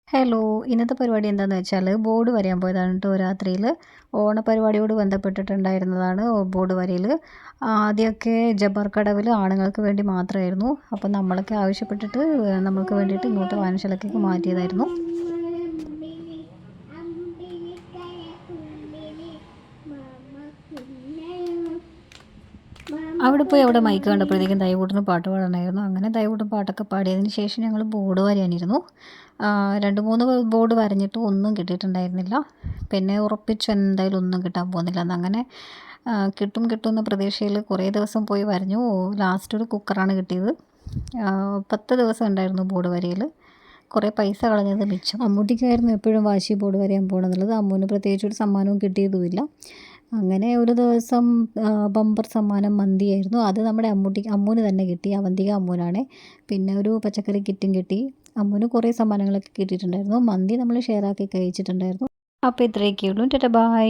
Hello! ഇന്നത്തെ പരിപാടി എന്താന്ന് വെച്ചാൽ ബോർഡ് വരയാൻ പോയതാണ് കേട്ടോ രാത്രിയിൽ. ഓണപരിപാടിയോട് ബന്ധപ്പെട്ടിട്ടുണ്ടായിരുന്നതാണ് ബോർഡ് വരയിൽ. ആദ്യമൊക്കെ ജബ്ബാർ കടവിൽ ആണുങ്ങൾക്ക് വേണ്ടി മാത്രമായിരുന്നു. അപ്പം നമ്മളൊക്കെ ആവശ്യപ്പെട്ടിട്ട് നമ്മൾക്ക് വേണ്ടിയിട്ട് ഇങ്ങോട്ട് വായനശാലയ്ക്ക് മാറ്റിയതായിരുന്നു. അവിടെ പോയി അവിടെ മൈക്ക് കണ്ടപ്പോഴത്തേക്കും ദൈവൂട്ടന് പാട്ട് പാടണമായിരുന്നു. അങ്ങനെ ദൈവൂട്ടൻ പാട്ടൊക്കെ പാടിയതിന് ശേഷം ഞങ്ങൾ ബോർഡ് വരയാനിരുന്നു. 2-3 ബോർഡ് വരഞ്ഞിട്ട് ഒന്നും കിട്ടിയിട്ടുണ്ടായിരുന്നില്ല. പിന്നെ ഉറപ്പിച്ചു എന്തായാലും ഒന്നും കിട്ടാൻ പോകുന്നില്ല എന്നങ്ങനെ കിട്ടും എന്ന പ്രതീക്ഷയിൽ കുറേ ദിവസം പോയി വരഞ്ഞു. ലാസ്റ്റ് ഒരു കുക്കറാണ് കിട്ടിയത്. 10 ദിവസം ഉണ്ടായിരുന്നു ബോർഡ് വരയിൽ. കുറേ പൈസ കളഞ്ഞത് മിച്ചം. അമ്മൂട്ടിക്കായിരുന്നു എപ്പോഴും വാശി ബോർഡ് വരയാൻ പോകണമെന്നുള്ളത്. അമ്മൂന് പ്രത്യേകിച്ച് ഒരു സമ്മാനവും കിട്ടിയതുമില്ല. അങ്ങനെ ഒരു ദിവസം ബമ്പർ സമ്മാനം മന്തിയായിരുന്നു. അത് നമ്മുടെ അമ്മൂന് തന്നെ കിട്ടി. അവന്തിക അമ്മൂനാണ്. പിന്നെ ഒരു പച്ചക്കറി കിറ്റും കിട്ടി. അമ്മൂന് കുറേ സമ്മാനങ്ങളൊക്കെ കിട്ടിയിട്ടുണ്ടായിരുന്നു. മന്തി നമ്മൾ ഷെയറാക്കി കഴിച്ചിട്ടുണ്ടായിരുന്നു. അപ്പോൾ ഇത്രയൊക്കെയുള്ളൂ. Tata bye.